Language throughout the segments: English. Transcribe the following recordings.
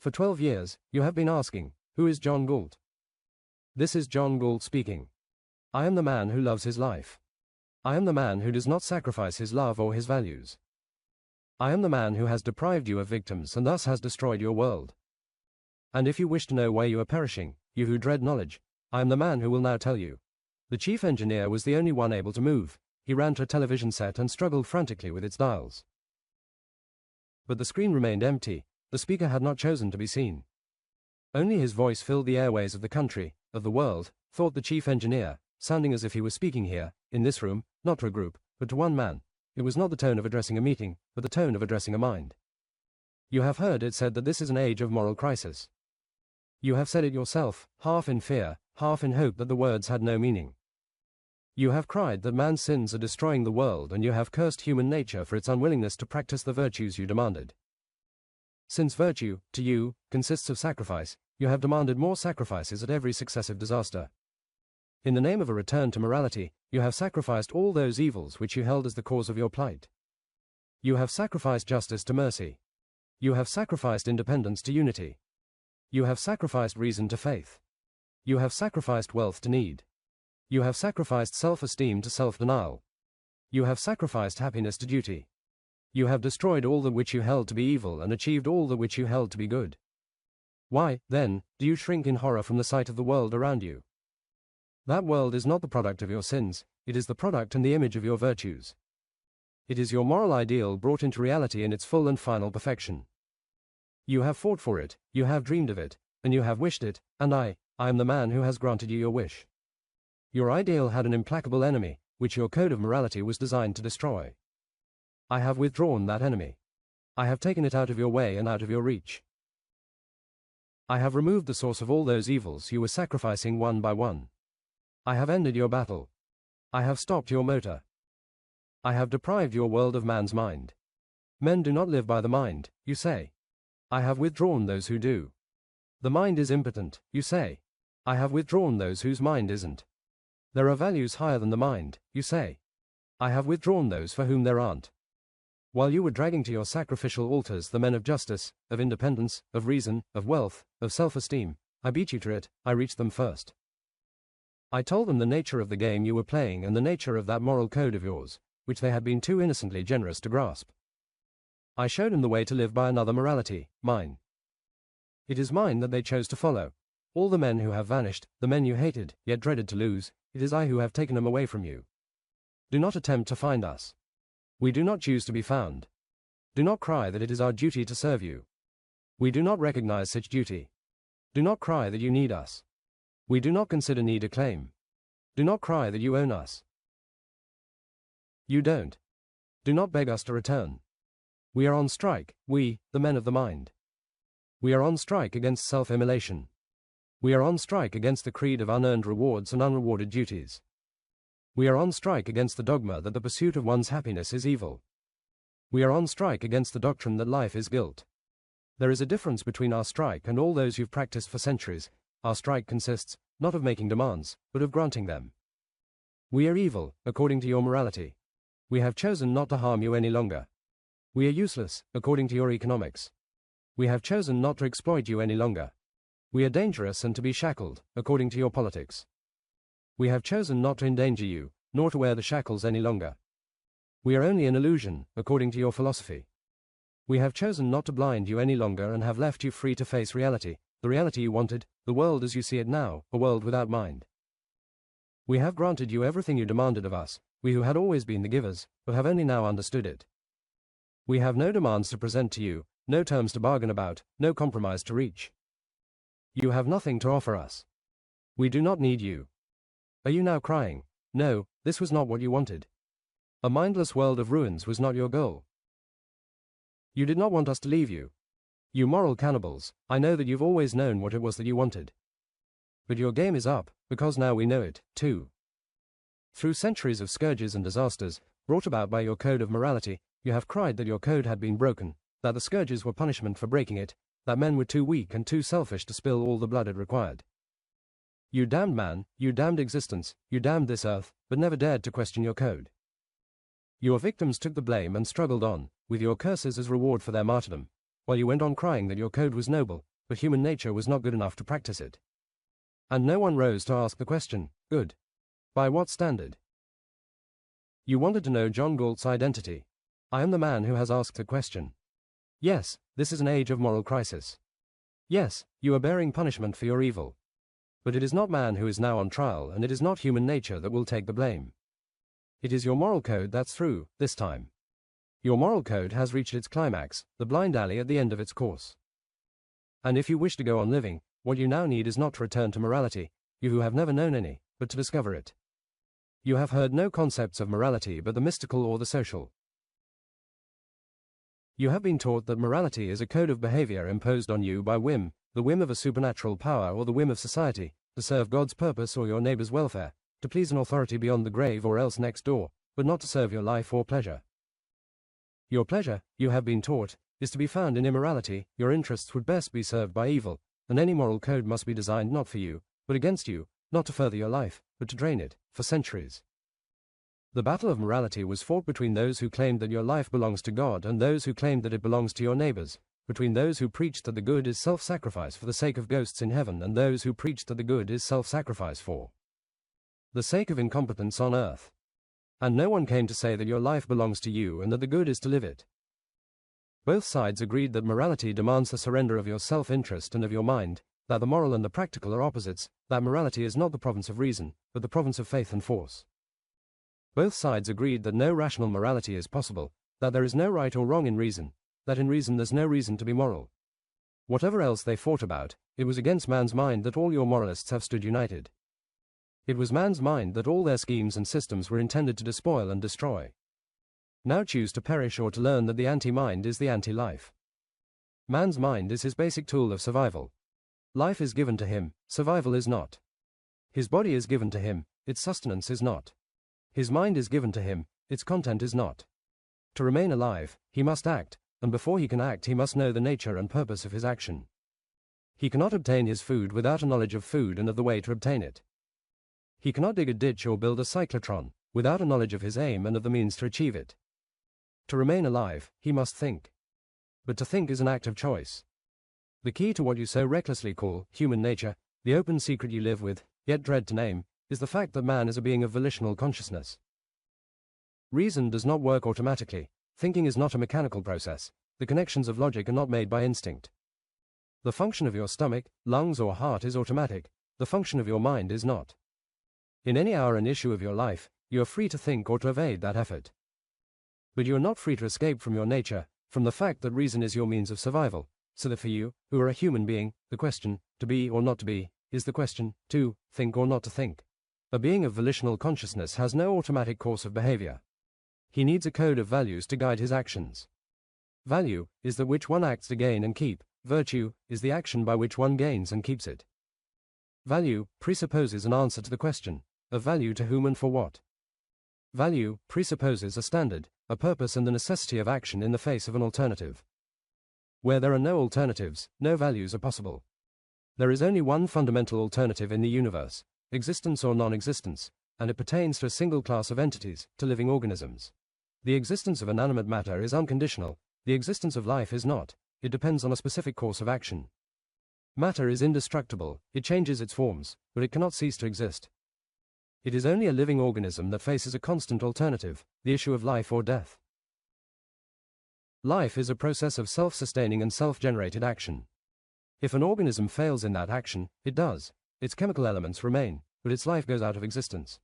For 12 years, you have been asking, who is John Galt? This is John Galt speaking. I am the man who loves his life. I am the man who does not sacrifice his love or his values. I am the man who has deprived you of victims and thus has destroyed your world. And if you wish to know why you are perishing, you who dread knowledge, I am the man who will now tell you. The chief engineer was the only one able to move. He ran to a television set and struggled frantically with its dials. But the screen remained empty. The speaker had not chosen to be seen. Only his voice filled the airways of the country, of the world, thought the chief engineer, sounding as if he was speaking here, in this room, not to a group, but to one man. It was not the tone of addressing a meeting, but the tone of addressing a mind. You have heard it said that this is an age of moral crisis. You have said it yourself, half in fear, half in hope that the words had no meaning. You have cried that man's sins are destroying the world, and you have cursed human nature for its unwillingness to practice the virtues you demanded. Since virtue, to you, consists of sacrifice, you have demanded more sacrifices at every successive disaster. In the name of a return to morality, you have sacrificed all those evils which you held as the cause of your plight. You have sacrificed justice to mercy. You have sacrificed independence to unity. You have sacrificed reason to faith. You have sacrificed wealth to need. You have sacrificed self-esteem to self-denial. You have sacrificed happiness to duty. You have destroyed all that which you held to be evil and achieved all that which you held to be good. Why, then, do you shrink in horror from the sight of the world around you? That world is not the product of your sins, it is the product and the image of your virtues. It is your moral ideal brought into reality in its full and final perfection. You have fought for it, you have dreamed of it, and you have wished it, and I am the man who has granted you your wish. Your ideal had an implacable enemy, which your code of morality was designed to destroy. I have withdrawn that enemy. I have taken it out of your way and out of your reach. I have removed the source of all those evils you were sacrificing one by one. I have ended your battle. I have stopped your motor. I have deprived your world of man's mind. Men do not live by the mind, you say. I have withdrawn those who do. The mind is impotent, you say. I have withdrawn those whose mind isn't. There are values higher than the mind, you say. I have withdrawn those for whom there aren't. While you were dragging to your sacrificial altars the men of justice, of independence, of reason, of wealth, of self-esteem, I beat you to it, I reached them first. I told them the nature of the game you were playing and the nature of that moral code of yours, which they had been too innocently generous to grasp. I showed them the way to live by another morality, mine. It is mine that they chose to follow. All the men who have vanished, the men you hated, yet dreaded to lose, it is I who have taken them away from you. Do not attempt to find us. We do not choose to be found. Do not cry that it is our duty to serve you. We do not recognize such duty. Do not cry that you need us. We do not consider need a claim. Do not cry that you own us. You don't. Do not beg us to return. We are on strike, we, the men of the mind. We are on strike against self-immolation. We are on strike against the creed of unearned rewards and unrewarded duties. We are on strike against the dogma that the pursuit of one's happiness is evil. We are on strike against the doctrine that life is guilt. There is a difference between our strike and all those you've practiced for centuries. Our strike consists, not of making demands, but of granting them. We are evil, according to your morality. We have chosen not to harm you any longer. We are useless, according to your economics. We have chosen not to exploit you any longer. We are dangerous and to be shackled, according to your politics. We have chosen not to endanger you, nor to wear the shackles any longer. We are only an illusion, according to your philosophy. We have chosen not to blind you any longer and have left you free to face reality, the reality you wanted, the world as you see it now, a world without mind. We have granted you everything you demanded of us, we who had always been the givers, but have only now understood it. We have no demands to present to you, no terms to bargain about, no compromise to reach. You have nothing to offer us. We do not need you. Are you now crying? No, this was not what you wanted. A mindless world of ruins was not your goal. You did not want us to leave you. You moral cannibals, I know that you've always known what it was that you wanted. But your game is up, because now we know it, too. Through centuries of scourges and disasters, brought about by your code of morality, you have cried that your code had been broken, that the scourges were punishment for breaking it, that men were too weak and too selfish to spill all the blood it required. You damned man, you damned existence, you damned this earth, but never dared to question your code. Your victims took the blame and struggled on, with your curses as reward for their martyrdom, while you went on crying that your code was noble, but human nature was not good enough to practice it. And no one rose to ask the question, good. By what standard? You wanted to know John Galt's identity. I am the man who has asked the question. Yes, this is an age of moral crisis. Yes, you are bearing punishment for your evil. But it is not man who is now on trial, and it is not human nature that will take the blame. It is your moral code that's through, this time. Your moral code has reached its climax, the blind alley at the end of its course. And if you wish to go on living, what you now need is not to return to morality, you who have never known any, but to discover it. You have heard no concepts of morality but the mystical or the social. You have been taught that morality is a code of behavior imposed on you by whim, the whim of a supernatural power or the whim of society, to serve God's purpose or your neighbor's welfare, to please an authority beyond the grave or else next door, but not to serve your life or pleasure. Your pleasure, you have been taught, is to be found in immorality. Your interests would best be served by evil, and any moral code must be designed not for you, but against you, not to further your life, but to drain it, for centuries. The battle of morality was fought between those who claimed that your life belongs to God and those who claimed that it belongs to your neighbors, between those who preached that the good is self-sacrifice for the sake of ghosts in heaven and those who preached that the good is self-sacrifice for the sake of incompetence on earth. And no one came to say that your life belongs to you and that the good is to live it. Both sides agreed that morality demands the surrender of your self-interest and of your mind, that the moral and the practical are opposites, that morality is not the province of reason, but the province of faith and force. Both sides agreed that no rational morality is possible, that there is no right or wrong in reason, that in reason there's no reason to be moral. Whatever else they fought about, it was against man's mind that all your moralists have stood united. It was man's mind that all their schemes and systems were intended to despoil and destroy. Now choose to perish or to learn that the anti-mind is the anti-life. Man's mind is his basic tool of survival. Life is given to him, survival is not. His body is given to him, its sustenance is not. His mind is given to him, its content is not. To remain alive, he must act, and before he can act he must know the nature and purpose of his action. He cannot obtain his food without a knowledge of food and of the way to obtain it. He cannot dig a ditch or build a cyclotron without a knowledge of his aim and of the means to achieve it. To remain alive, he must think. But to think is an act of choice. The key to what you so recklessly call human nature, the open secret you live with, yet dread to name, is the fact that man is a being of volitional consciousness. Reason does not work automatically. Thinking is not a mechanical process. The connections of logic are not made by instinct. The function of your stomach, lungs or heart is automatic. The function of your mind is not. In any hour and issue of your life, you are free to think or to evade that effort. But you are not free to escape from your nature, from the fact that reason is your means of survival, so that for you, who are a human being, the question, to be or not to be, is the question, to think or not to think. A being of volitional consciousness has no automatic course of behavior. He needs a code of values to guide his actions. Value is that which one acts to gain and keep. Virtue is the action by which one gains and keeps it. Value presupposes an answer to the question, of value to whom and for what. Value presupposes a standard, a purpose and the necessity of action in the face of an alternative. Where there are no alternatives, no values are possible. There is only one fundamental alternative in the universe, existence or non-existence, and it pertains to a single class of entities, to living organisms. The existence of inanimate matter is unconditional, the existence of life is not, it depends on a specific course of action. Matter is indestructible, it changes its forms, but it cannot cease to exist. It is only a living organism that faces a constant alternative, the issue of life or death. Life is a process of self-sustaining and self-generated action. If an organism fails in that action, it does. Its chemical elements remain, but its life goes out of existence.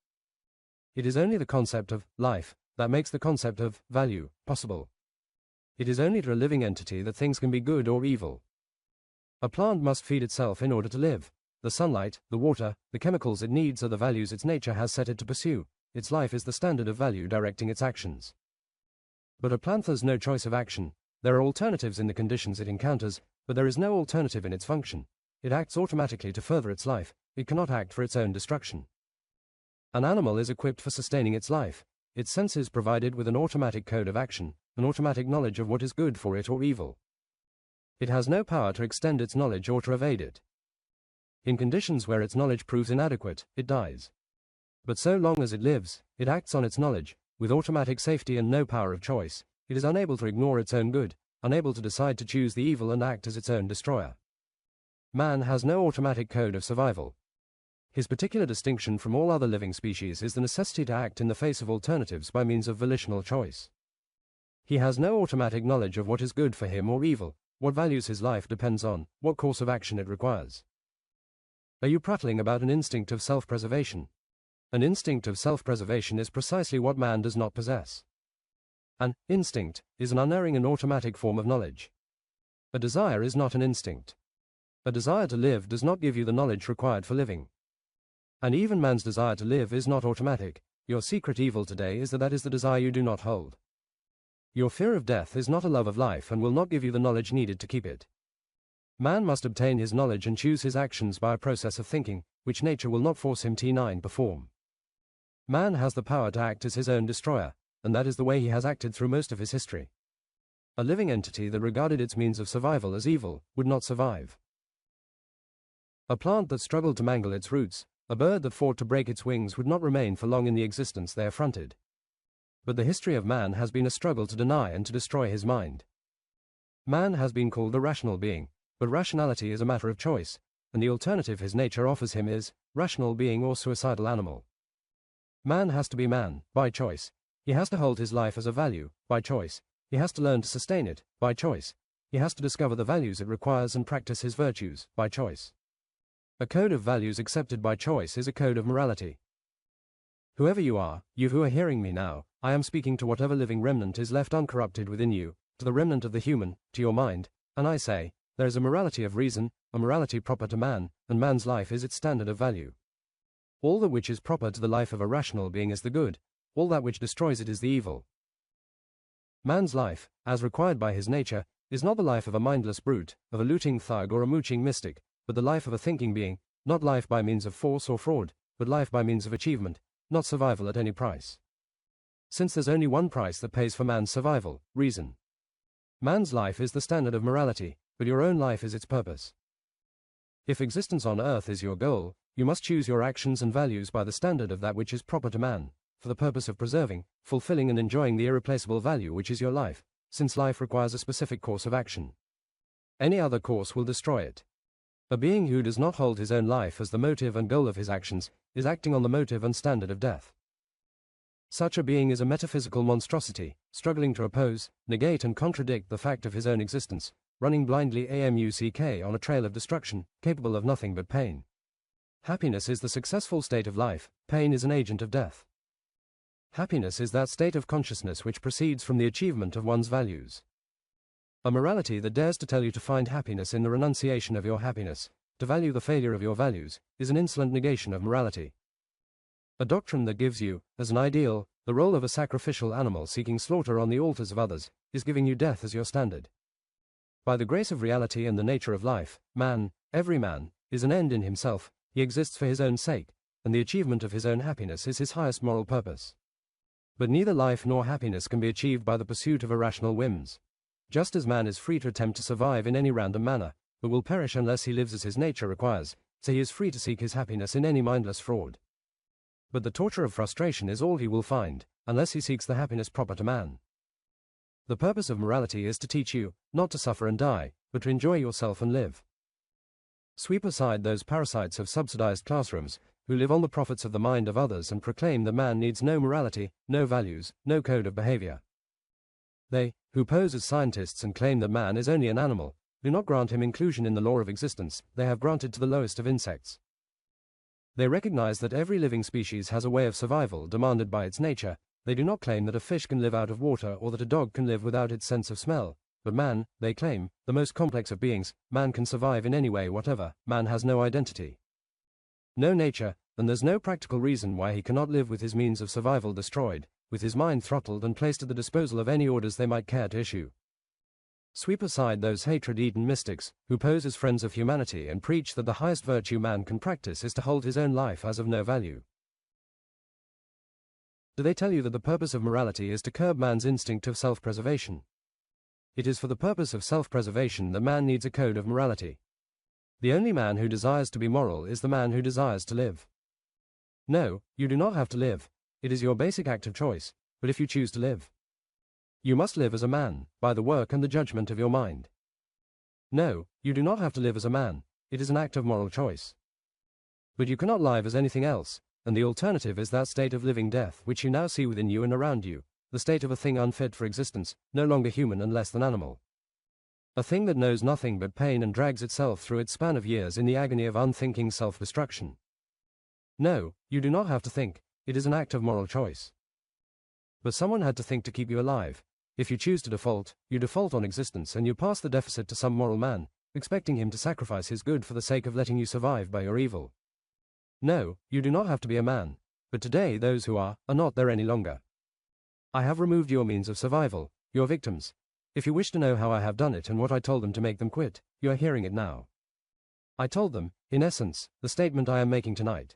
It is only the concept of life that makes the concept of value possible. It is only to a living entity that things can be good or evil. A plant must feed itself in order to live. The sunlight, the water, the chemicals it needs are the values its nature has set it to pursue. Its life is the standard of value directing its actions. But a plant has no choice of action. There are alternatives in the conditions it encounters, but there is no alternative in its function. It acts automatically to further its life. It cannot act for its own destruction. An animal is equipped for sustaining its life. Its senses provided with an automatic code of action, an automatic knowledge of what is good for it or evil. It has no power to extend its knowledge or to evade it. In conditions where its knowledge proves inadequate, it dies. But so long as it lives, it acts on its knowledge, with automatic safety and no power of choice. It is unable to ignore its own good, unable to decide to choose the evil and act as its own destroyer. Man has no automatic code of survival. His particular distinction from all other living species is the necessity to act in the face of alternatives by means of volitional choice. He has no automatic knowledge of what is good for him or evil, what values his life depends on, what course of action it requires. Are you prattling about an instinct of self-preservation? An instinct of self-preservation is precisely what man does not possess. An instinct is an unerring and automatic form of knowledge. A desire is not an instinct. A desire to live does not give you the knowledge required for living. And even man's desire to live is not automatic. Your secret evil today is that is the desire you do not hold. Your fear of death is not a love of life and will not give you the knowledge needed to keep it. Man must obtain his knowledge and choose his actions by a process of thinking, which nature will not force him to perform. Man has the power to act as his own destroyer, and that is the way he has acted through most of his history. A living entity that regarded its means of survival as evil would not survive. A plant that struggled to mangle its roots, a bird that fought to break its wings would not remain for long in the existence they affronted. But the history of man has been a struggle to deny and to destroy his mind. Man has been called a rational being, but rationality is a matter of choice, and the alternative his nature offers him is rational being or suicidal animal. Man has to be man, by choice. He has to hold his life as a value, by choice. He has to learn to sustain it, by choice. He has to discover the values it requires and practice his virtues, by choice. A code of values accepted by choice is a code of morality. Whoever you are, you who are hearing me now, I am speaking to whatever living remnant is left uncorrupted within you, to the remnant of the human, to your mind, and I say, there is a morality of reason, a morality proper to man, and man's life is its standard of value. All that which is proper to the life of a rational being is the good, all that which destroys it is the evil. Man's life, as required by his nature, is not the life of a mindless brute, of a looting thug or a mooching mystic, but the life of a thinking being, not life by means of force or fraud, but life by means of achievement, not survival at any price. Since there's only one price that pays for man's survival, reason. Man's life is the standard of morality, but your own life is its purpose. If existence on earth is your goal, you must choose your actions and values by the standard of that which is proper to man, for the purpose of preserving, fulfilling and enjoying the irreplaceable value which is your life, since life requires a specific course of action. Any other course will destroy it. A being who does not hold his own life as the motive and goal of his actions is acting on the motive and standard of death. Such a being is a metaphysical monstrosity, struggling to oppose, negate and contradict the fact of his own existence, running blindly amuck on a trail of destruction, capable of nothing but pain. Happiness is the successful state of life, pain is an agent of death. Happiness is that state of consciousness which proceeds from the achievement of one's values. A morality that dares to tell you to find happiness in the renunciation of your happiness, to value the failure of your values, is an insolent negation of morality. A doctrine that gives you, as an ideal, the role of a sacrificial animal seeking slaughter on the altars of others, is giving you death as your standard. By the grace of reality and the nature of life, man, every man, is an end in himself, he exists for his own sake, and the achievement of his own happiness is his highest moral purpose. But neither life nor happiness can be achieved by the pursuit of irrational whims. Just as man is free to attempt to survive in any random manner, but will perish unless he lives as his nature requires, so he is free to seek his happiness in any mindless fraud. But the torture of frustration is all he will find, unless he seeks the happiness proper to man. The purpose of morality is to teach you, not to suffer and die, but to enjoy yourself and live. Sweep aside those parasites of subsidized classrooms, who live on the profits of the mind of others and proclaim that man needs no morality, no values, no code of behavior. They, who pose as scientists and claim that man is only an animal, do not grant him inclusion in the law of existence they have granted to the lowest of insects. They recognize that every living species has a way of survival demanded by its nature. They do not claim that a fish can live out of water or that a dog can live without its sense of smell. But man, they claim, the most complex of beings, man can survive in any way whatever, man has no identity. No nature, and there's no practical reason why he cannot live with his means of survival destroyed, with his mind throttled and placed at the disposal of any orders they might care to issue. Sweep aside those hatred-eaten mystics, who pose as friends of humanity and preach that the highest virtue man can practice is to hold his own life as of no value. Do they tell you that the purpose of morality is to curb man's instinct of self-preservation? It is for the purpose of self-preservation that man needs a code of morality. The only man who desires to be moral is the man who desires to live. No, you do not have to live. It is your basic act of choice, but if you choose to live, you must live as a man, by the work and the judgment of your mind. No, you do not have to live as a man. it is an act of moral choice. But you cannot live as anything else, and the alternative is that state of living death which you now see within you and around you, the state of a thing unfit for existence, no longer human and less than animal. A thing that knows nothing but pain and drags itself through its span of years in the agony of unthinking self-destruction. No, you do not have to think, it is an act of moral choice. But someone had to think to keep you alive. If you choose to default, you default on existence and you pass the deficit to some moral man, expecting him to sacrifice his good for the sake of letting you survive by your evil. No, you do not have to be a man, but today those who are not there any longer. I have removed your means of survival, your victims. If you wish to know how I have done it and what I told them to make them quit, you are hearing it now. I told them, in essence, the statement I am making tonight.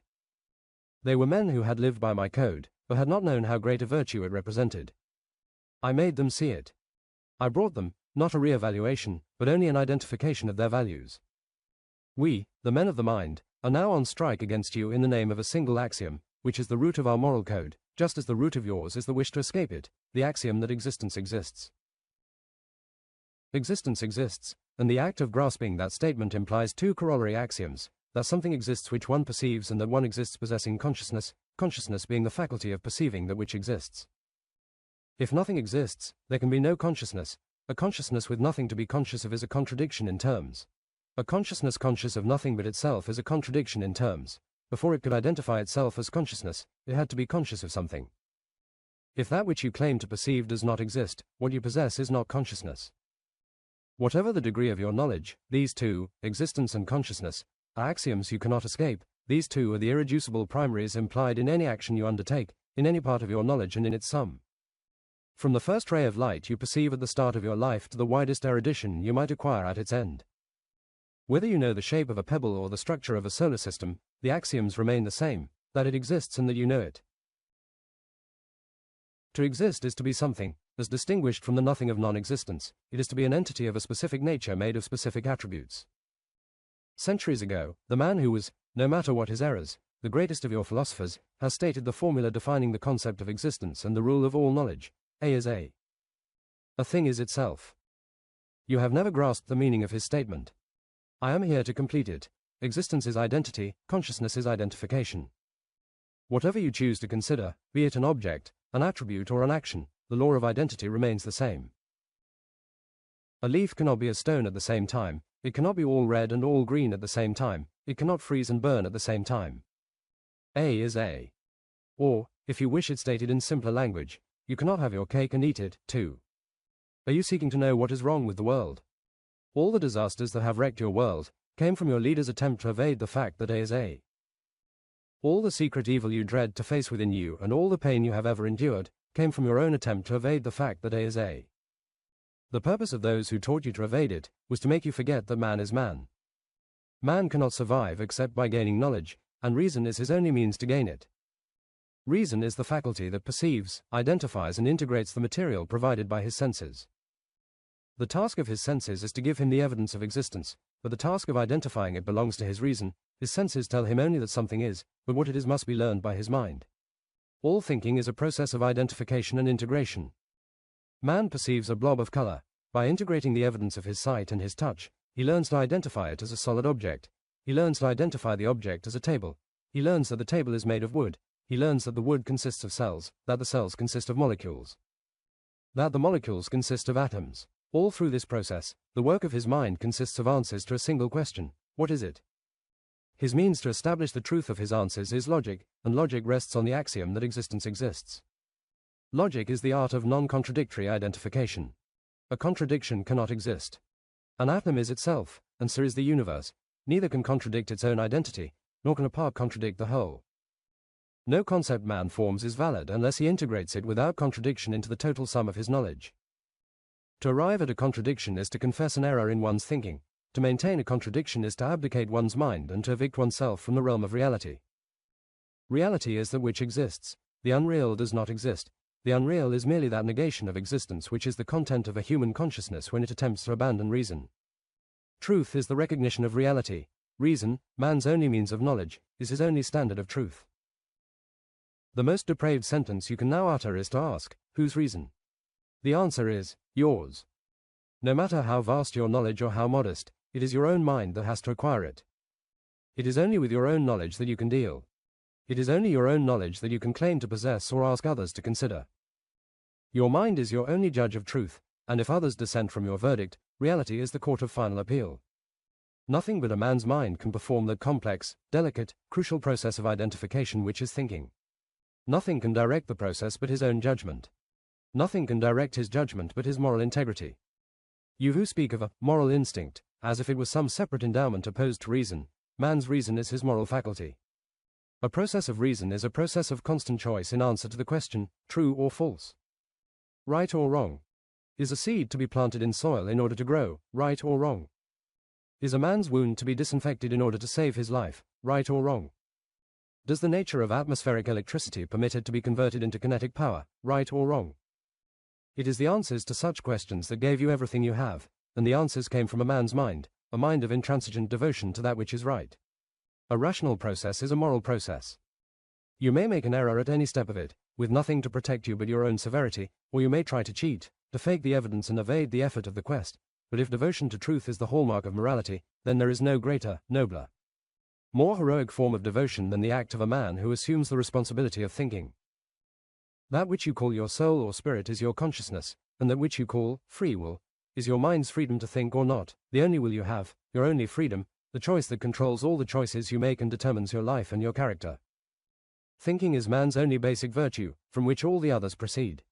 They were men who had lived by my code, but had not known how great a virtue it represented. I made them see it. I brought them, not a re-evaluation, but only an identification of their values. We, the men of the mind, are now on strike against you in the name of a single axiom, which is the root of our moral code, just as the root of yours is the wish to escape it, the axiom that existence exists. Existence exists, and the act of grasping that statement implies two corollary axioms, that something exists which one perceives and that one exists possessing consciousness, consciousness being the faculty of perceiving that which exists. If nothing exists, there can be no consciousness. A consciousness with nothing to be conscious of is a contradiction in terms. A consciousness conscious of nothing but itself is a contradiction in terms. Before it could identify itself as consciousness, it had to be conscious of something. If that which you claim to perceive does not exist, what you possess is not consciousness. Whatever the degree of your knowledge, these two, existence and consciousness, are axioms you cannot escape. These two are the irreducible primaries implied in any action you undertake, in any part of your knowledge and in its sum. From the first ray of light you perceive at the start of your life to the widest erudition you might acquire at its end. Whether you know the shape of a pebble or the structure of a solar system, the axioms remain the same, that it exists and that you know it. To exist is to be something, as distinguished from the nothing of non-existence. It is to be an entity of a specific nature made of specific attributes. Centuries ago, the man who was, no matter what his errors, the greatest of your philosophers, has stated the formula defining the concept of existence and the rule of all knowledge. A is A. A thing is itself. You have never grasped the meaning of his statement. I am here to complete it. Existence is identity, consciousness is identification. Whatever you choose to consider, be it an object, an attribute or an action, the law of identity remains the same. A leaf cannot be a stone at the same time, it cannot be all red and all green at the same time, it cannot freeze and burn at the same time. A is A. Or, if you wish it stated in simpler language, you cannot have your cake and eat it, too. Are you seeking to know what is wrong with the world? All the disasters that have wrecked your world came from your leader's attempt to evade the fact that A is A. All the secret evil you dread to face within you and all the pain you have ever endured came from your own attempt to evade the fact that A is A. The purpose of those who taught you to evade it was to make you forget that man is man. Man cannot survive except by gaining knowledge, and reason is his only means to gain it. Reason is the faculty that perceives, identifies and integrates the material provided by his senses. The task of his senses is to give him the evidence of existence, but the task of identifying it belongs to his reason. His senses tell him only that something is, but what it is must be learned by his mind. All thinking is a process of identification and integration. Man perceives a blob of color. By integrating the evidence of his sight and his touch, he learns to identify it as a solid object. He learns to identify the object as a table. He learns that the table is made of wood. He learns that the wood consists of cells, that the cells consist of molecules, that the molecules consist of atoms. All through this process, the work of his mind consists of answers to a single question: what is it? His means to establish the truth of his answers is logic, and logic rests on the axiom that existence exists. Logic is the art of non-contradictory identification. A contradiction cannot exist. An atom is itself, and so is the universe. Neither can contradict its own identity, nor can a part contradict the whole. No concept man forms is valid unless he integrates it without contradiction into the total sum of his knowledge. To arrive at a contradiction is to confess an error in one's thinking. To maintain a contradiction is to abdicate one's mind and to evict oneself from the realm of reality. Reality is that which exists. The unreal does not exist. The unreal is merely that negation of existence which is the content of a human consciousness when it attempts to abandon reason. Truth is the recognition of reality. Reason, man's only means of knowledge, is his only standard of truth. The most depraved sentence you can now utter is to ask, whose reason? The answer is, yours. No matter how vast your knowledge or how modest, it is your own mind that has to acquire it. It is only with your own knowledge that you can deal. It is only your own knowledge that you can claim to possess or ask others to consider. Your mind is your only judge of truth, and if others dissent from your verdict, reality is the court of final appeal. Nothing but a man's mind can perform that complex, delicate, crucial process of identification which is thinking. Nothing can direct the process but his own judgment. Nothing can direct his judgment but his moral integrity. You who speak of a moral instinct, as if it was some separate endowment opposed to reason, man's reason is his moral faculty. A process of reason is a process of constant choice in answer to the question, true or false. Right or wrong? Is a seed to be planted in soil in order to grow, right or wrong? Is a man's wound to be disinfected in order to save his life, right or wrong? Does the nature of atmospheric electricity permit it to be converted into kinetic power, right or wrong? It is the answers to such questions that gave you everything you have, and the answers came from a man's mind, a mind of intransigent devotion to that which is right. A rational process is a moral process. You may make an error at any step of it, with nothing to protect you but your own severity, or you may try to cheat, to fake the evidence and evade the effort of the quest, but if devotion to truth is the hallmark of morality, then there is no greater, nobler, more heroic form of devotion than the act of a man who assumes the responsibility of thinking. That which you call your soul or spirit is your consciousness, and that which you call free will is your mind's freedom to think or not, the only will you have, your only freedom, the choice that controls all the choices you make and determines your life and your character. Thinking is man's only basic virtue, from which all the others proceed.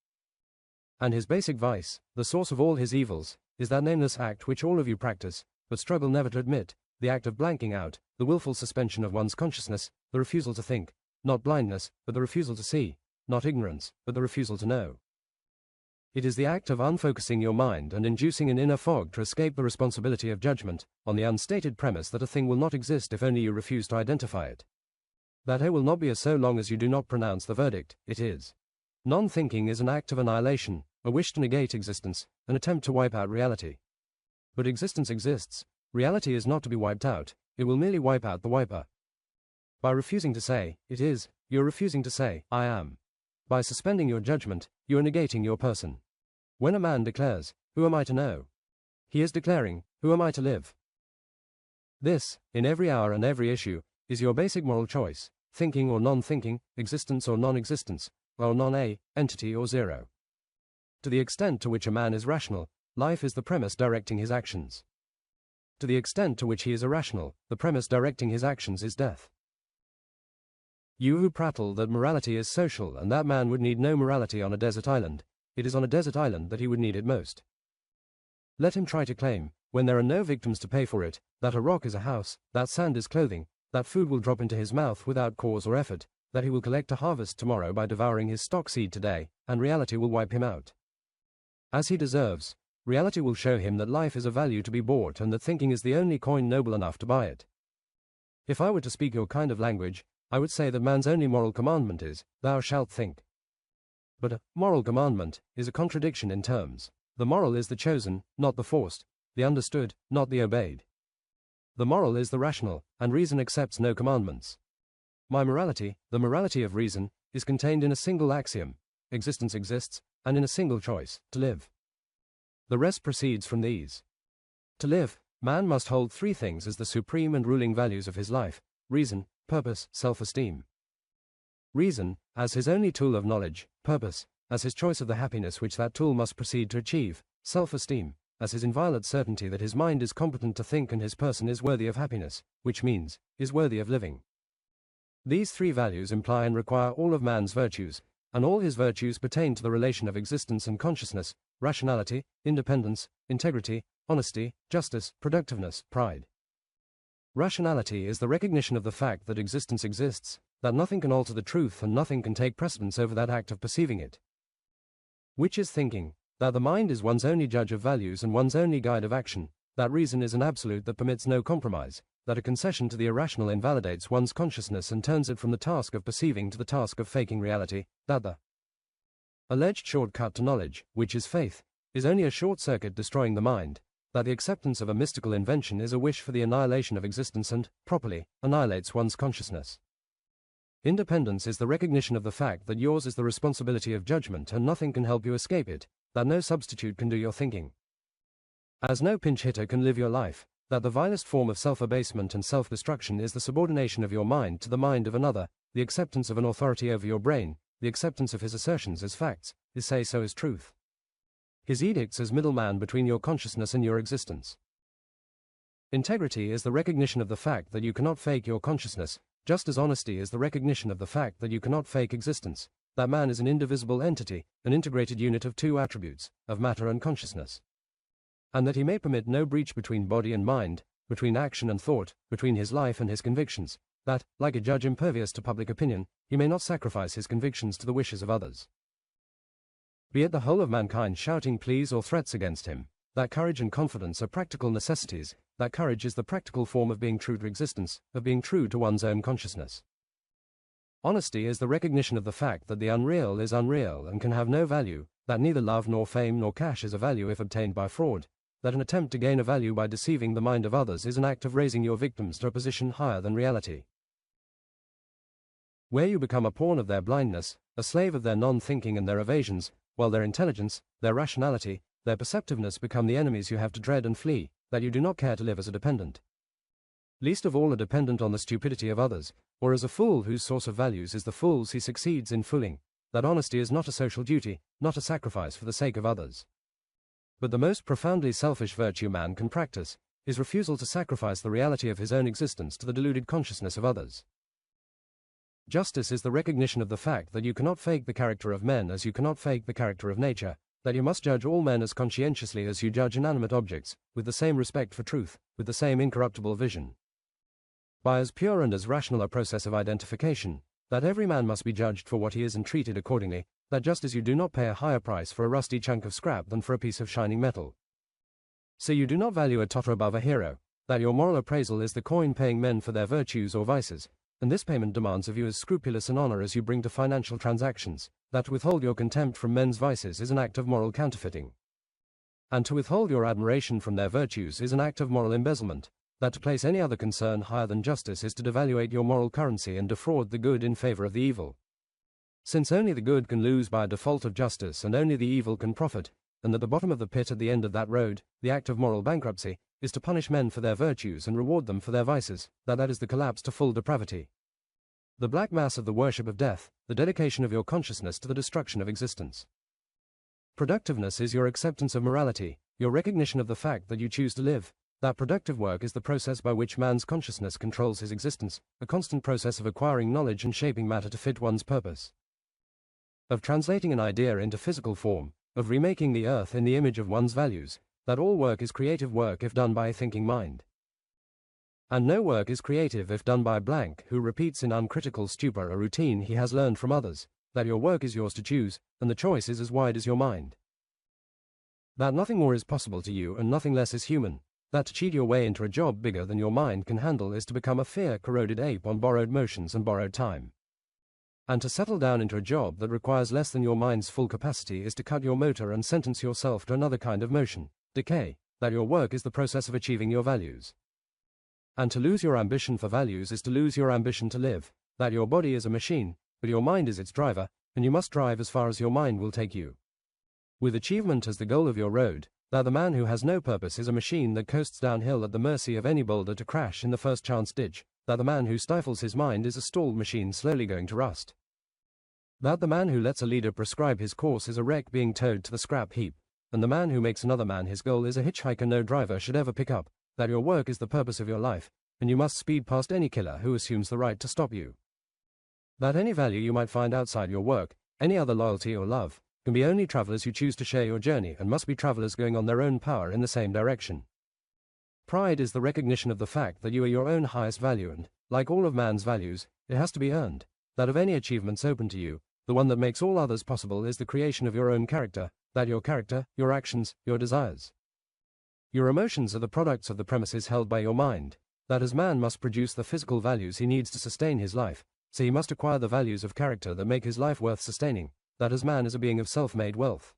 And his basic vice, the source of all his evils, is that nameless act which all of you practice, but struggle never to admit, the act of blanking out, the willful suspension of one's consciousness, the refusal to think, not blindness, but the refusal to see, not ignorance, but the refusal to know. It is the act of unfocusing your mind and inducing an inner fog to escape the responsibility of judgment, on the unstated premise that a thing will not exist if only you refuse to identify it. That it will not be so long as you do not pronounce the verdict, it is. Non-thinking is an act of annihilation, a wish to negate existence, an attempt to wipe out reality. But existence exists. Reality is not to be wiped out, it will merely wipe out the wiper. By refusing to say, it is, you are refusing to say, I am. By suspending your judgment, you are negating your person. When a man declares, who am I to know? He is declaring, who am I to live? This, in every hour and every issue, is your basic moral choice, thinking or non-thinking, existence or non-existence, or non-a, entity or zero. To the extent to which a man is rational, life is the premise directing his actions. To the extent to which he is irrational, the premise directing his actions is death. You who prattle that morality is social and that man would need no morality on a desert island, it is on a desert island that he would need it most. Let him try to claim, when there are no victims to pay for it, that a rock is a house, that sand is clothing, that food will drop into his mouth without cause or effort, that he will collect a harvest tomorrow by devouring his stock seed today, and reality will wipe him out. As he deserves, reality will show him that life is a value to be bought and that thinking is the only coin noble enough to buy it. If I were to speak your kind of language, I would say that man's only moral commandment is, thou shalt think. But a moral commandment is a contradiction in terms. The moral is the chosen, not the forced, the understood, not the obeyed. The moral is the rational, and reason accepts no commandments. My morality, the morality of reason, is contained in a single axiom, existence exists, and in a single choice, to live. The rest proceeds from these. To live, man must hold three things as the supreme and ruling values of his life: reason, purpose, self-esteem. Reason, as his only tool of knowledge; purpose, as his choice of the happiness which that tool must proceed to achieve; self-esteem, as his inviolate certainty that his mind is competent to think and his person is worthy of happiness, which means, is worthy of living. These three values imply and require all of man's virtues, and all his virtues pertain to the relation of existence and consciousness, rationality, independence, integrity, honesty, justice, productiveness, pride. Rationality is the recognition of the fact that existence exists, that nothing can alter the truth and nothing can take precedence over that act of perceiving it. Which is thinking, that the mind is one's only judge of values and one's only guide of action, that reason is an absolute that permits no compromise, that a concession to the irrational invalidates one's consciousness and turns it from the task of perceiving to the task of faking reality, that the alleged shortcut to knowledge, which is faith, is only a short circuit destroying the mind, that the acceptance of a mystical invention is a wish for the annihilation of existence and, properly, annihilates one's consciousness. Independence is the recognition of the fact that yours is the responsibility of judgment and nothing can help you escape it, that no substitute can do your thinking. As no pinch hitter can live your life, that the vilest form of self-abasement and self-destruction is the subordination of your mind to the mind of another, the acceptance of an authority over your brain, the acceptance of his assertions as facts, his say-so as truth. His edicts as middleman between your consciousness and your existence. Integrity is the recognition of the fact that you cannot fake your consciousness, just as honesty is the recognition of the fact that you cannot fake existence, that man is an indivisible entity, an integrated unit of two attributes, of matter and consciousness. And that he may permit no breach between body and mind, between action and thought, between his life and his convictions, that, like a judge impervious to public opinion, he may not sacrifice his convictions to the wishes of others. Be it the whole of mankind shouting pleas or threats against him, that courage and confidence are practical necessities, that courage is the practical form of being true to existence, of being true to one's own consciousness. Honesty is the recognition of the fact that the unreal is unreal and can have no value, that neither love nor fame nor cash is a value if obtained by fraud, that an attempt to gain a value by deceiving the mind of others is an act of raising your victims to a position higher than reality. Where you become a pawn of their blindness, a slave of their non-thinking and their evasions, while their intelligence, their rationality, their perceptiveness become the enemies you have to dread and flee, that you do not care to live as a dependent. Least of all a dependent on the stupidity of others, or as a fool whose source of values is the fools he succeeds in fooling, that honesty is not a social duty, not a sacrifice for the sake of others. But the most profoundly selfish virtue man can practice is refusal to sacrifice the reality of his own existence to the deluded consciousness of others. Justice is the recognition of the fact that you cannot fake the character of men as you cannot fake the character of nature, that you must judge all men as conscientiously as you judge inanimate objects, with the same respect for truth, with the same incorruptible vision. By as pure and as rational a process of identification, that every man must be judged for what he is and treated accordingly, that just as you do not pay a higher price for a rusty chunk of scrap than for a piece of shining metal, so you do not value a totter above a hero, that your moral appraisal is the coin paying men for their virtues or vices, and this payment demands of you as scrupulous an honor as you bring to financial transactions, that to withhold your contempt from men's vices is an act of moral counterfeiting, and to withhold your admiration from their virtues is an act of moral embezzlement, that to place any other concern higher than justice is to devaluate your moral currency and defraud the good in favor of the evil. Since only the good can lose by a default of justice and only the evil can profit, and at the bottom of the pit at the end of that road, the act of moral bankruptcy, is to punish men for their virtues and reward them for their vices, that is the collapse to full depravity. The black mass of the worship of death, the dedication of your consciousness to the destruction of existence. Productiveness is your acceptance of morality, your recognition of the fact that you choose to live, that productive work is the process by which man's consciousness controls his existence, a constant process of acquiring knowledge and shaping matter to fit one's purpose, of translating an idea into physical form, of remaking the earth in the image of one's values, that all work is creative work if done by a thinking mind. And no work is creative if done by blank who repeats in uncritical stupor a routine he has learned from others, that your work is yours to choose, and the choice is as wide as your mind. That nothing more is possible to you and nothing less is human, that to cheat your way into a job bigger than your mind can handle is to become a fear-corroded ape on borrowed motions and borrowed time. And to settle down into a job that requires less than your mind's full capacity is to cut your motor and sentence yourself to another kind of motion, decay, that your work is the process of achieving your values. And to lose your ambition for values is to lose your ambition to live, that your body is a machine, but your mind is its driver, and you must drive as far as your mind will take you. With achievement as the goal of your road, that the man who has no purpose is a machine that coasts downhill at the mercy of any boulder to crash in the first chance ditch, that the man who stifles his mind is a stalled machine slowly going to rust. That the man who lets a leader prescribe his course is a wreck being towed to the scrap heap, and the man who makes another man his goal is a hitchhiker no driver should ever pick up, that your work is the purpose of your life, and you must speed past any killer who assumes the right to stop you. That any value you might find outside your work, any other loyalty or love, can be only travelers who choose to share your journey and must be travelers going on their own power in the same direction. Pride is the recognition of the fact that you are your own highest value and, like all of man's values, it has to be earned, that of any achievements open to you, the one that makes all others possible is the creation of your own character, that your character, your actions, your desires. Your emotions are the products of the premises held by your mind, that as man must produce the physical values he needs to sustain his life, so he must acquire the values of character that make his life worth sustaining, that as man is a being of self-made wealth,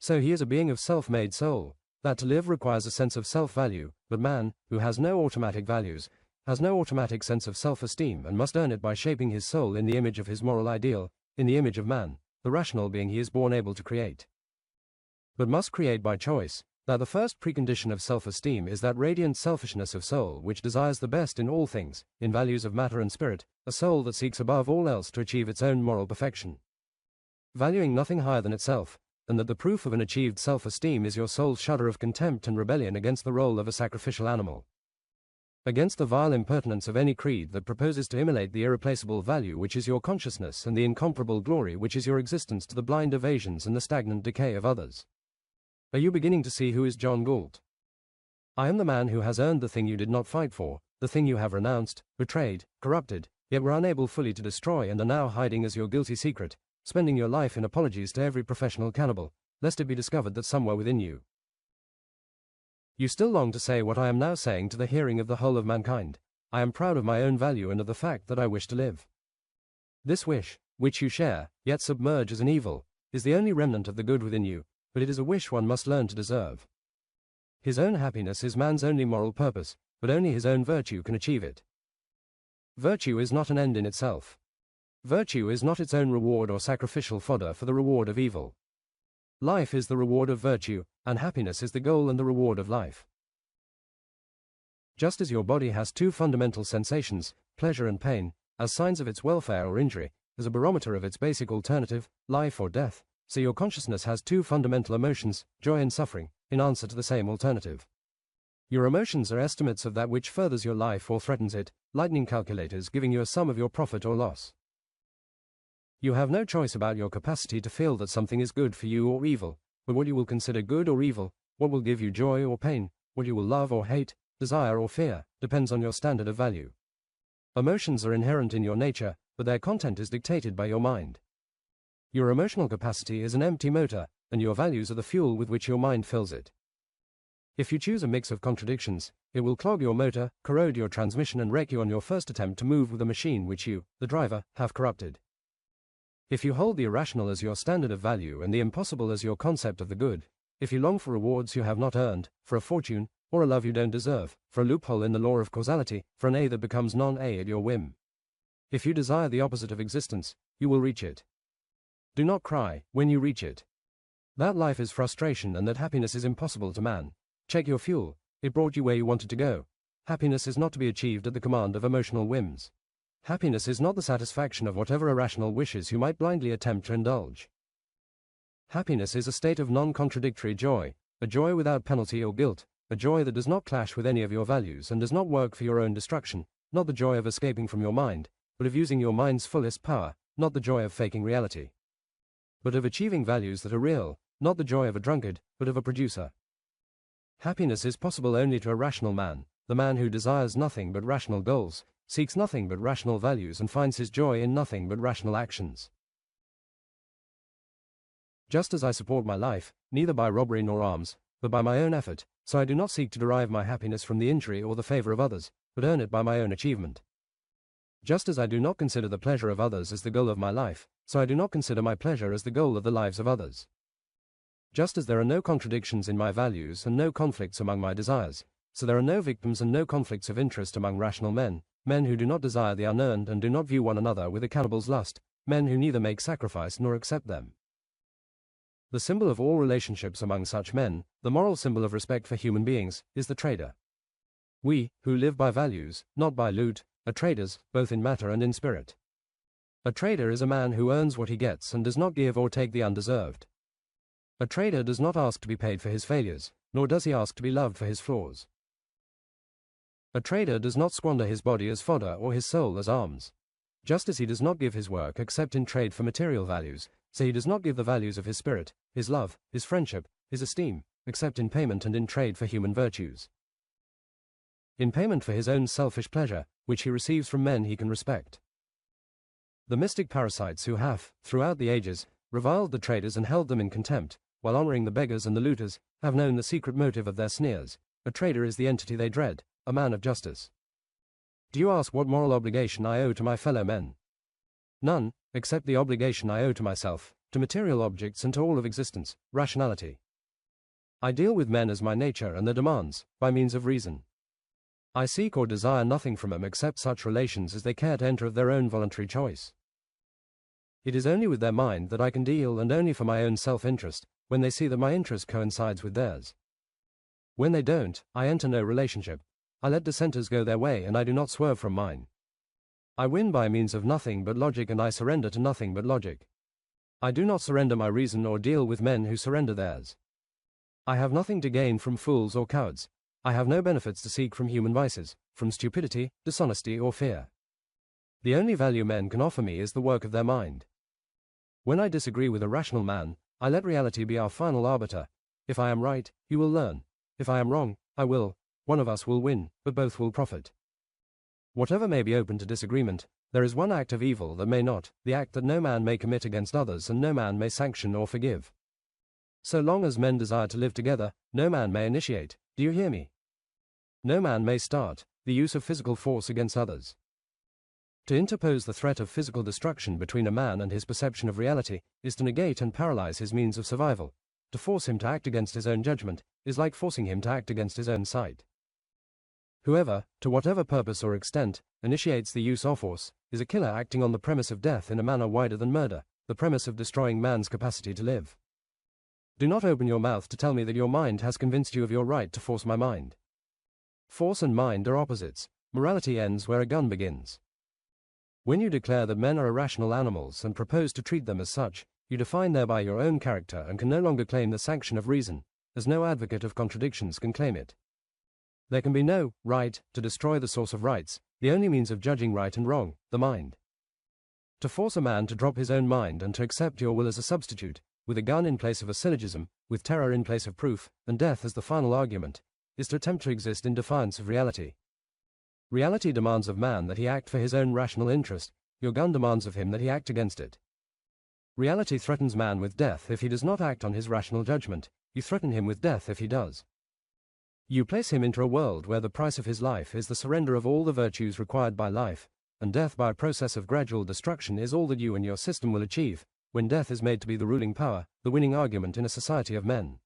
so he is a being of self-made soul, that to live requires a sense of self-value, but man, who has no automatic values, has no automatic sense of self-esteem and must earn it by shaping his soul in the image of his moral ideal, in the image of man, the rational being he is born able to create, but must create by choice, that the first precondition of self-esteem is that radiant selfishness of soul which desires the best in all things, in values of matter and spirit, a soul that seeks above all else to achieve its own moral perfection, valuing nothing higher than itself, and that the proof of an achieved self-esteem is your soul's shudder of contempt and rebellion against the role of a sacrificial animal, against the vile impertinence of any creed that proposes to immolate the irreplaceable value which is your consciousness and the incomparable glory which is your existence to the blind evasions and the stagnant decay of others. Are you beginning to see who is John Galt? I am the man who has earned the thing you did not fight for, the thing you have renounced, betrayed, corrupted, yet were unable fully to destroy and are now hiding as your guilty secret, spending your life in apologies to every professional cannibal, lest it be discovered that somewhere within you you still long to say what I am now saying to the hearing of the whole of mankind. I am proud of my own value and of the fact that I wish to live. This wish, which you share, yet submerge as an evil, is the only remnant of the good within you, but it is a wish one must learn to deserve. His own happiness is man's only moral purpose, but only his own virtue can achieve it. Virtue is not an end in itself. Virtue is not its own reward or sacrificial fodder for the reward of evil. Life is the reward of virtue, and happiness is the goal and the reward of life. Just as your body has two fundamental sensations, pleasure and pain, as signs of its welfare or injury, as a barometer of its basic alternative, life or death, so your consciousness has two fundamental emotions, joy and suffering, in answer to the same alternative. Your emotions are estimates of that which furthers your life or threatens it, lightning calculators giving you a sum of your profit or loss. You have no choice about your capacity to feel that something is good for you or evil, but what you will consider good or evil, what will give you joy or pain, what you will love or hate, desire or fear, depends on your standard of value. Emotions are inherent in your nature, but their content is dictated by your mind. Your emotional capacity is an empty motor, and your values are the fuel with which your mind fills it. If you choose a mix of contradictions, it will clog your motor, corrode your transmission and wreck you on your first attempt to move with a machine which you, the driver, have corrupted. If you hold the irrational as your standard of value and the impossible as your concept of the good, if you long for rewards you have not earned, for a fortune, or a love you don't deserve, for a loophole in the law of causality, for an A that becomes non-A at your whim, if you desire the opposite of existence, you will reach it. Do not cry when you reach it. That life is frustration and that happiness is impossible to man. Check your fuel, it brought you where you wanted to go. Happiness is not to be achieved at the command of emotional whims. Happiness is not the satisfaction of whatever irrational wishes you might blindly attempt to indulge. Happiness is a state of non-contradictory joy, a joy without penalty or guilt, a joy that does not clash with any of your values and does not work for your own destruction, not the joy of escaping from your mind, but of using your mind's fullest power, not the joy of faking reality, but of achieving values that are real, not the joy of a drunkard, but of a producer. Happiness is possible only to a rational man, the man who desires nothing but rational goals, seeks nothing but rational values and finds his joy in nothing but rational actions. Just as I support my life, neither by robbery nor arms, but by my own effort, so I do not seek to derive my happiness from the injury or the favor of others, but earn it by my own achievement. Just as I do not consider the pleasure of others as the goal of my life, so I do not consider my pleasure as the goal of the lives of others. Just as there are no contradictions in my values and no conflicts among my desires, so there are no victims and no conflicts of interest among rational men, men who do not desire the unearned and do not view one another with a cannibal's lust, men who neither make sacrifice nor accept them. The symbol of all relationships among such men, the moral symbol of respect for human beings, is the trader. We, who live by values, not by loot, are traders, both in matter and in spirit. A trader is a man who earns what he gets and does not give or take the undeserved. A trader does not ask to be paid for his failures, nor does he ask to be loved for his flaws. A trader does not squander his body as fodder or his soul as arms. Just as he does not give his work except in trade for material values, so he does not give the values of his spirit, his love, his friendship, his esteem, except in payment and in trade for human virtues. In payment for his own selfish pleasure, which he receives from men he can respect. The mystic parasites who have, throughout the ages, reviled the traders and held them in contempt, while honoring the beggars and the looters, have known the secret motive of their sneers. A trader is the entity they dread, a man of justice. Do you ask what moral obligation I owe to my fellow men? None, except the obligation I owe to myself, to material objects and to all of existence, rationality. I deal with men as my nature and their demands, by means of reason. I seek or desire nothing from them except such relations as they care to enter of their own voluntary choice. It is only with their mind that I can deal, and only for my own self-interest, when they see that my interest coincides with theirs. When they don't, I enter no relationship. I let dissenters go their way and I do not swerve from mine. I win by means of nothing but logic and I surrender to nothing but logic. I do not surrender my reason or deal with men who surrender theirs. I have nothing to gain from fools or cowards. I have no benefits to seek from human vices, from stupidity, dishonesty or fear. The only value men can offer me is the work of their mind. When I disagree with a rational man, I let reality be our final arbiter. If I am right, you will learn. If I am wrong, I will. One of us will win, but both will profit. Whatever may be open to disagreement, there is one act of evil that may not, the act that no man may commit against others and no man may sanction or forgive. So long as men desire to live together, no man may initiate, do you hear me? No man may start the use of physical force against others. To interpose the threat of physical destruction between a man and his perception of reality is to negate and paralyze his means of survival. To force him to act against his own judgment is like forcing him to act against his own sight. Whoever, to whatever purpose or extent, initiates the use of force, is a killer acting on the premise of death in a manner wider than murder, the premise of destroying man's capacity to live. Do not open your mouth to tell me that your mind has convinced you of your right to force my mind. Force and mind are opposites. Morality ends where a gun begins. When you declare that men are irrational animals and propose to treat them as such, you define thereby your own character and can no longer claim the sanction of reason, as no advocate of contradictions can claim it. There can be no right to destroy the source of rights, the only means of judging right and wrong, the mind. To force a man to drop his own mind and to accept your will as a substitute, with a gun in place of a syllogism, with terror in place of proof, and death as the final argument, is to attempt to exist in defiance of reality. Reality demands of man that he act for his own rational interest, your gun demands of him that he act against it. Reality threatens man with death if he does not act on his rational judgment, you threaten him with death if he does. You place him into a world where the price of his life is the surrender of all the virtues required by life, and death by a process of gradual destruction is all that you and your system will achieve, when death is made to be the ruling power, the winning argument in a society of men.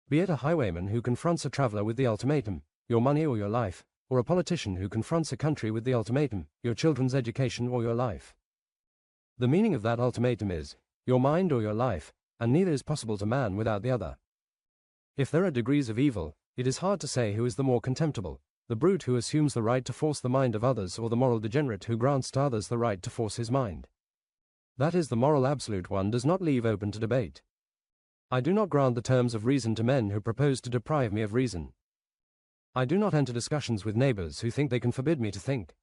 Be it a highwayman who confronts a traveler with the ultimatum, your money or your life, or a politician who confronts a country with the ultimatum, your children's education or your life. The meaning of that ultimatum is, your mind or your life, and neither is possible to man without the other. If there are degrees of evil, it is hard to say who is the more contemptible, the brute who assumes the right to force the mind of others or the moral degenerate who grants to others the right to force his mind. That is, the moral absolute one does not leave open to debate. I do not grant the terms of reason to men who propose to deprive me of reason. I do not enter discussions with neighbors who think they can forbid me to think.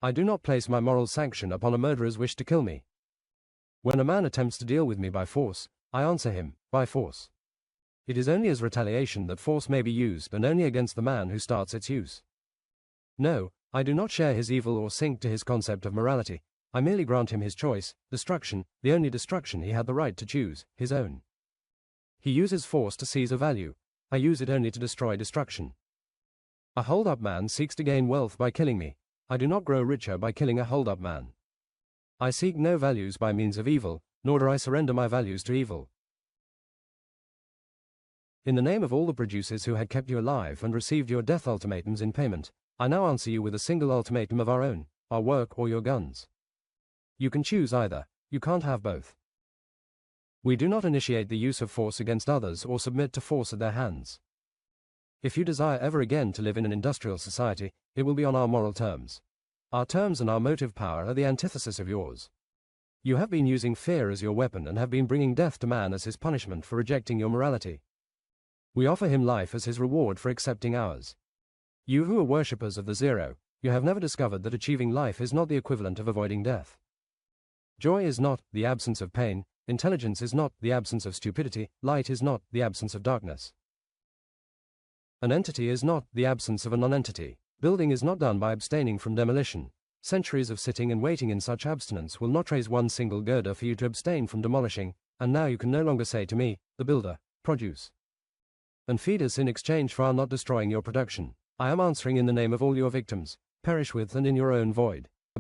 I do not place my moral sanction upon a murderer's wish to kill me. When a man attempts to deal with me by force, I answer him, by force. It is only as retaliation that force may be used and only against the man who starts its use. No, I do not share his evil or sink to his concept of morality. I merely grant him his choice, destruction, the only destruction he had the right to choose, his own. He uses force to seize a value. I use it only to destroy destruction. A hold-up man seeks to gain wealth by killing me. I do not grow richer by killing a hold-up man. I seek no values by means of evil, nor do I surrender my values to evil. In the name of all the producers who had kept you alive and received your death ultimatums in payment, I now answer you with a single ultimatum of our own, our work or your guns. You can choose either, you can't have both. We do not initiate the use of force against others or submit to force at their hands. If you desire ever again to live in an industrial society, it will be on our moral terms. Our terms and our motive power are the antithesis of yours. You have been using fear as your weapon and have been bringing death to man as his punishment for rejecting your morality. We offer him life as his reward for accepting ours. You who are worshippers of the zero, you have never discovered that achieving life is not the equivalent of avoiding death. Joy is not the absence of pain, intelligence is not the absence of stupidity, light is not the absence of darkness. An entity is not the absence of a non-entity. Building is not done by abstaining from demolition. Centuries of sitting and waiting in such abstinence will not raise one single girder for you to abstain from demolishing, and now you can no longer say to me, the builder, produce. And feed us in exchange for our not destroying your production. I am answering in the name of all your victims. Perish with and in your own void.